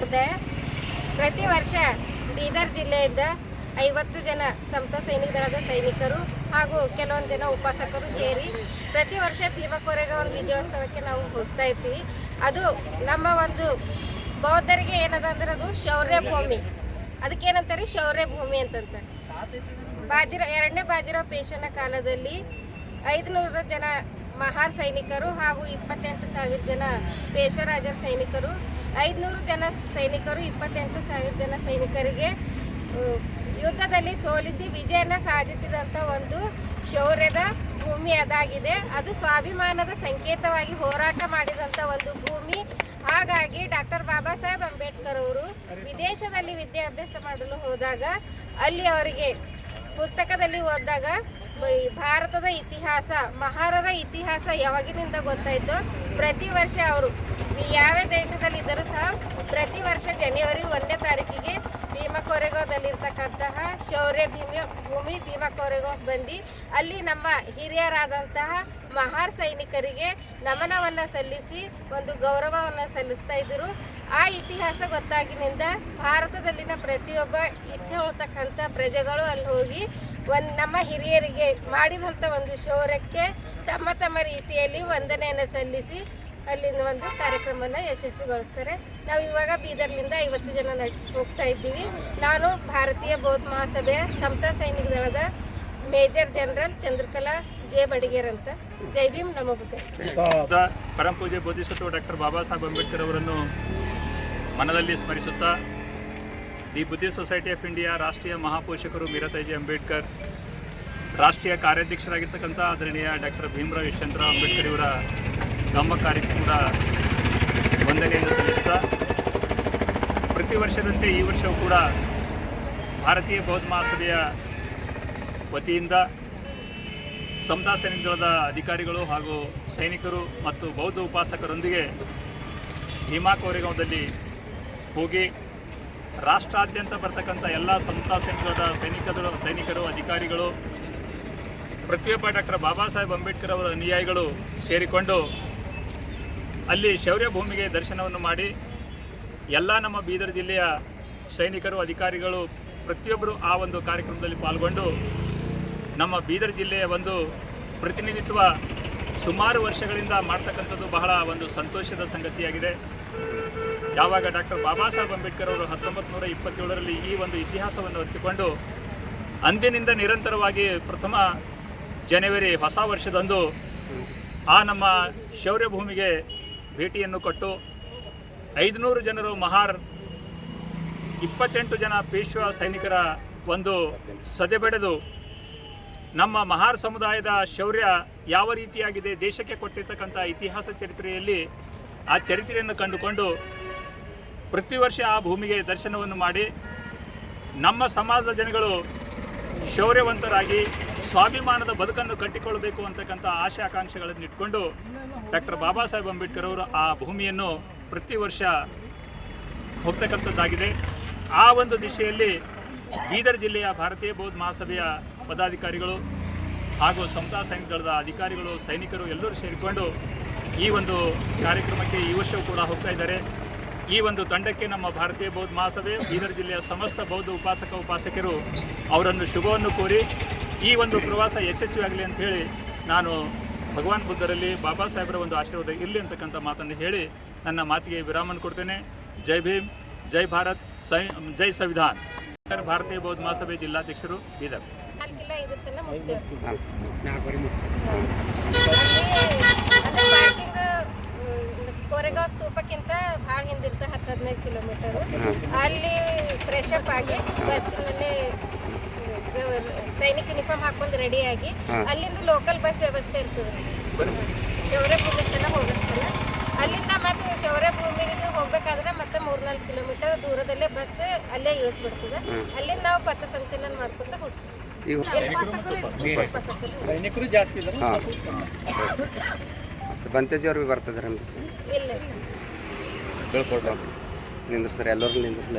ನಮುದೆ. ಪ್ರತಿ ವರ್ಷ ಬೀದರ್ ಜಿಲ್ಲೆಯಿಂದ 50 ಜನ ಸಮತಾ ಸೈನಿಕ ದಳದ ಸೈನಿಕರು ಹಾಗೂ ಕೆಲವೊಂದು ಜನ ಉಪಾಸಕರು ಸೇರಿ ಪ್ರತಿ ವರ್ಷ ಭೀಮಾ ಕೋರೆಗಾಂವ್ ಒಂದು ವಿಜಯೋತ್ಸವಕ್ಕೆ ನಾವು ಹೋಗ್ತಾ ಇರ್ತೀವಿ. ಅದು ನಮ್ಮ ಒಂದು ಬೌದ್ಧರಿಗೆ ಏನದ ಅಂದ್ರೆ ಅದು ಶೌರ್ಯ ಭೂಮಿ. ಅದಕ್ಕೇನಂತಾರೆ ಶೌರ್ಯ ಭೂಮಿ ಅಂತಂತ. ಎರಡನೇ ಬಾಜಿರಾವ್ ಪೇಶನ ಕಾಲದಲ್ಲಿ 500 ಜನ ಮಹಾರ್ ಸೈನಿಕರು ಹಾಗೂ 28,000 ಜನ ಪೇಶ್ವರಾಜರ ಸೈನಿಕರು, 500 ಜನ ಸೈನಿಕರು 28,000 ಜನ ಸೈನಿಕರಿಗೆ ಯುದ್ಧದಲ್ಲಿ ಸೋಲಿಸಿ ವಿಜಯನ ಸಾಧಿಸಿದಂಥ ಒಂದು ಶೌರ್ಯದ ಭೂಮಿ ಅದಾಗಿದೆ. ಅದು ಸ್ವಾಭಿಮಾನದ ಸಂಕೇತವಾಗಿ ಹೋರಾಟ ಮಾಡಿದಂಥ ಒಂದು ಭೂಮಿ. ಹಾಗಾಗಿ ಡಾಕ್ಟರ್ ಬಾಬಾ ಸಾಹೇಬ್ ಅಂಬೇಡ್ಕರ್ ಅವರು ವಿದೇಶದಲ್ಲಿ ವಿದ್ಯಾಭ್ಯಾಸ ಮಾಡಲು ಹೋದಾಗ ಅಲ್ಲಿ ಅವರಿಗೆ ಪುಸ್ತಕದಲ್ಲಿ ಓದಿದಾಗ ಭಾರತದ ಇತಿಹಾಸ, ಮಹಾರರ ಇತಿಹಾಸ ಯಾವಾಗಿನಿಂದ ಗೊತ್ತಾಯಿತು. ಪ್ರತಿ ವರ್ಷ ಅವರು ಯಾವ ದೇಶದಲ್ಲಿದ್ದರೂ ಸಹ ಪ್ರತಿ ವರ್ಷ ಜನವರಿ 1ನೇ ತಾರೀಕಿಗೆ ಭೀಮಾ ಕೋರೆಗಾಂವ್ದಲ್ಲಿರ್ತಕ್ಕಂತಹ ಶೌರ್ಯ ಭೂಮಿ ಭೀಮಾ ಕೋರೆಗಾಂವ್ ಬಂದು ಅಲ್ಲಿ ನಮ್ಮ ಹಿರಿಯರಾದಂತಹ ಮಹಾರ್ ಸೈನಿಕರಿಗೆ ನಮನವನ್ನು ಸಲ್ಲಿಸಿ ಒಂದು ಗೌರವವನ್ನು ಸಲ್ಲಿಸ್ತಾ ಇದ್ದರು. ಆ ಇತಿಹಾಸ ಗೊತ್ತಾಗಿನಿಂದ ಭಾರತದಲ್ಲಿನ ಪ್ರತಿಯೊಬ್ಬ ಇಚ್ಛೆ ಹೊತ್ತಕ್ಕಂಥ ಪ್ರಜೆಗಳು ಅಲ್ಲಿ ಹೋಗಿ ನಮ್ಮ ಹಿರಿಯರಿಗೆ ಮಾಡಿದಂಥ ಒಂದು ಶೌರ್ಯಕ್ಕೆ ತಮ್ಮ ತಮ್ಮ ರೀತಿಯಲ್ಲಿ ವಂದನೆಯನ್ನು ಸಲ್ಲಿಸಿ ಅಲ್ಲಿಂದ ಒಂದು ಕಾರ್ಯಕ್ರಮನ ಯಶಸ್ವಿಗೊಳಿಸ್ತಾರೆ. ನಾವು ಇವಾಗ ಬೀದರ್ನಿಂದ 50 ಜನ ಹೋಗ್ತಾ ಇದ್ದೀವಿ. ನಾನು ಭಾರತೀಯ ಬೌದ್ಧ ಮಹಾಸಭೆಯ ಸಮತಾ ಸೈನಿಕ ದಳದ major general Chandrakala J Badiger ಅಂತ. ಜೈ ಭೀಮ್, ನಮೋ ಬುದ್ಧ. ಪರಮ ಪೂಜ್ಯ ಬೋಧಿಸತ್ವ ಡಾಕ್ಟರ್ ಬಾಬಾ ಸಾಹೇಬ್ ಅಂಬೇಡ್ಕರ್ ಅವರನ್ನು ಮನದಲ್ಲಿ ಸ್ಮರಿಸುತ್ತಾ the Buddhist society of India ರಾಷ್ಟ್ರೀಯ ಮಹಾಪೋಷಕರು ಮೀರಾತಾಯಿ ಅಂಬೇಡ್ಕರ್, ರಾಷ್ಟ್ರೀಯ ಕಾರ್ಯಾಧ್ಯಕ್ಷರಾಗಿರ್ತಕ್ಕಂಥ ಆದರಣೀಯ ಡಾಕ್ಟರ್ ಭೀಮರಾವ್ ಯಶವಂತರ ಅಂಬೇಡ್ಕರ್ ಇವರ ಧಮ್ಮ ಕಾರ್ಯಕ್ಕೆ ಕೂಡ ವಂದನೆಯನ್ನು ಸಲ್ಲಿಸುತ್ತಾ, ಪ್ರತಿ ವರ್ಷದಂತೆ ಈ ವರ್ಷವೂ ಕೂಡ ಭಾರತೀಯ ಬೌದ್ಧ ಮಹಾಸಭೆಯ ವತಿಯಿಂದ ಸಮತಾ ಸೈನಿಕ ದಳದ ಅಧಿಕಾರಿಗಳು ಹಾಗೂ ಸೈನಿಕರು ಮತ್ತು ಬೌದ್ಧ ಉಪಾಸಕರೊಂದಿಗೆ ಭೀಮಾ ಕೋರೆಗಾಂವ್ದಲ್ಲಿ ಹೋಗಿ ರಾಷ್ಟ್ರಾದ್ಯಂತ ಬರ್ತಕ್ಕಂಥ ಎಲ್ಲ ಸಮತಾ ಸೈನಿಕ ದಳದ ಸೈನಿಕರು, ಅಧಿಕಾರಿಗಳು, ಪ್ರತಿಯೊಬ್ಬ ಡಾಕ್ಟರ್ ಬಾಬಾ ಸಾಹೇಬ್ ಅಂಬೇಡ್ಕರ್ ಅವರ ಅನುಯಾಯಿಗಳು ಸೇರಿಕೊಂಡು ಅಲ್ಲಿ ಶೌರ್ಯ ಭೂಮಿಗೆ ದರ್ಶನವನ್ನು ಮಾಡಿ ಎಲ್ಲ ನಮ್ಮ ಬೀದರ್ ಜಿಲ್ಲೆಯ ಸೈನಿಕರು, ಅಧಿಕಾರಿಗಳು ಪ್ರತಿಯೊಬ್ಬರು ಆ ಒಂದು ಕಾರ್ಯಕ್ರಮದಲ್ಲಿ ಪಾಲ್ಗೊಂಡು ನಮ್ಮ ಬೀದರ್ ಜಿಲ್ಲೆಯ ಒಂದು ಪ್ರತಿನಿಧಿತ್ವ ಸುಮಾರು ವರ್ಷಗಳಿಂದ ಮಾಡ್ತಕ್ಕಂಥದ್ದು ಬಹಳ ಒಂದು ಸಂತೋಷದ ಸಂಗತಿಯಾಗಿದೆ. ಯಾವಾಗ ಡಾಕ್ಟರ್ ಬಾಬಾ ಸಾಹೇಬ್ ಅಂಬೇಡ್ಕರ್ ಅವರು 1927ರಲ್ಲಿ ಈ ಒಂದು ಇತಿಹಾಸವನ್ನು ಅರಿತುಕೊಂಡು ಅಂದಿನಿಂದ ನಿರಂತರವಾಗಿ ಪ್ರಥಮ ಜನವರಿ ಹೊಸ ವರ್ಷದಂದು ಆ ನಮ್ಮ ಶೌರ್ಯ ಭೂಮಿಗೆ ಭೇಟಿಯನ್ನು ಕೊಟ್ಟು 500 ಜನರು ಮಹಾರ್, 28 ಜನ ಪೇಶ್ವಾ ಸೈನಿಕರ ಒಂದು ಸದೆಬೆಡೆದು ನಮ್ಮ ಮಹಾರ್ ಸಮುದಾಯದ ಶೌರ್ಯ ಯಾವ ರೀತಿಯಾಗಿದೆ, ದೇಶಕ್ಕೆ ಕೊಟ್ಟಿರ್ತಕ್ಕಂಥ ಇತಿಹಾಸ ಚರಿತ್ರೆಯಲ್ಲಿ ಆ ಚರಿತ್ರೆಯನ್ನು ಕಂಡುಕೊಂಡು ಪ್ರತಿ ವರ್ಷ ಆ ಭೂಮಿಗೆ ದರ್ಶನವನ್ನು ಮಾಡಿ ನಮ್ಮ ಸಮಾಜದ ಜನಗಳು ಶೌರ್ಯವಂತರಾಗಿ ಸ್ವಾಭಿಮಾನದ ಬದುಕನ್ನು ಕಟ್ಟಿಕೊಳ್ಳಬೇಕು ಅಂತಕ್ಕಂಥ ಆಶೆ ಆಕಾಂಕ್ಷೆಗಳನ್ನು ಇಟ್ಕೊಂಡು ಡಾಕ್ಟರ್ ಬಾಬಾ ಸಾಹೇಬ್ ಅಂಬೇಡ್ಕರ್ ಅವರು ಆ ಭೂಮಿಯನ್ನು ಪ್ರತಿ ವರ್ಷ ಹೋಗ್ತಕ್ಕಂಥದ್ದಾಗಿದೆ. ಆ ಒಂದು ದಿಶೆಯಲ್ಲಿ ಬೀದರ್ ಜಿಲ್ಲೆಯ ಭಾರತೀಯ ಬೌದ್ಧ ಮಹಾಸಭೆಯ ಪದಾಧಿಕಾರಿಗಳು ಹಾಗೂ ಸಮತಾ ಸೈನಿಕ ದಳದ ಅಧಿಕಾರಿಗಳು, ಸೈನಿಕರು ಎಲ್ಲರೂ ಸೇರಿಕೊಂಡು ಈ ಒಂದು ಕಾರ್ಯಕ್ರಮಕ್ಕೆ ಈ ವರ್ಷವೂ ಕೂಡ ಹೋಗ್ತಾ ಇದ್ದಾರೆ. ಈ ಒಂದು ತಂಡಕ್ಕೆ ನಮ್ಮ ಭಾರತೀಯ ಬೌದ್ಧ ಮಹಾಸಭೆ, ಬೀದರ್ ಜಿಲ್ಲೆಯ ಸಮಸ್ತ ಬೌದ್ಧ ಉಪಾಸಕರು ಅವರನ್ನು ಶುಭವನ್ನು ಕೋರಿ ಈ ಒಂದು ಪ್ರವಾಸ ಯಶಸ್ವಿಯಾಗಲಿ ಅಂತ ಹೇಳಿ ನಾನು ಭಗವಾನ್ ಬುದ್ಧರಲ್ಲಿ ಬಾಬಾ ಸಾಹೇಬರ ಒಂದು ಆಶೀರ್ವಾದ ಇರಲಿ ಅಂತಕ್ಕಂಥ ಮಾತನ್ನು ಹೇಳಿ ನನ್ನ ಮಾತಿಗೆ ವಿರಾಮವನ್ನು ಕೊಡ್ತೇನೆ. ಜೈ ಭೀಮ್, ಜೈ ಭಾರತ್, ಜೈ ಸಂವಿಧಾನ್. ಭಾರತೀಯ ಬೌದ್ಧ ಮಹಾಸಭೆ ಜಿಲ್ಲಾಧ್ಯಕ್ಷರು, ಬೀದರ್. ಕೋರೆಗಾಂವ್ ಸ್ತೂಪಕ್ಕಿಂತ ಭಾಳ ಹಿಂದಿರ್ತ 10-15 ಕಿಲೋಮೀಟರು. ಅಲ್ಲಿ ಫ್ರೆಶ್ ಅಪ್ ಆಗಿ ಬಸ್ನಲ್ಲಿ ಸೈನಿಕ ಯೂನಿಫಾರ್ಮ್ ಹಾಕೊಂಡು ರೆಡಿಯಾಗಿ ಅಲ್ಲಿಂದ ಲೋಕಲ್ ಬಸ್ ವ್ಯವಸ್ಥೆ ಇರ್ತದೆ. ಶೌರ್ಯ ಭೂಮಿಗೆಲ್ಲ ಹೋಗಿಸ್ತಾನೆ. ಅಲ್ಲಿಂದ ಮತ್ತೆ ಶೌರ್ಯ ಭೂಮಿಗೆ ಹೋಗ್ಬೇಕಾದ್ರೆ ಮತ್ತೆ 3-4 ಕಿಲೋಮೀಟರ್ ದೂರದಲ್ಲೇ ಬಸ್ ಅಲ್ಲೇ ಇಳಿಸ್ಬಿಡ್ತದೆ. ಅಲ್ಲಿಂದ ನಾವು ಪಥಸಂಚಲನ ಮಾಡ್ಕೊತ ಹೋಗ್ತೀವಿ. ಸೈನಿಕರು ಜಾಸ್ತಿ ಇದ್ದಾರೆ. ಬಂತೇಜಿ ಅವ್ರು ಬರ್ತಿದ್ದಾರೆ ಇಲ್ಲ ಹೇಳ್ಕೊಡ್ಬೇಕು ನಿಂದ್ರು ಸರ್, ಎಲ್ಲರೂ ನಿಂದ್ರಲ್ಲ.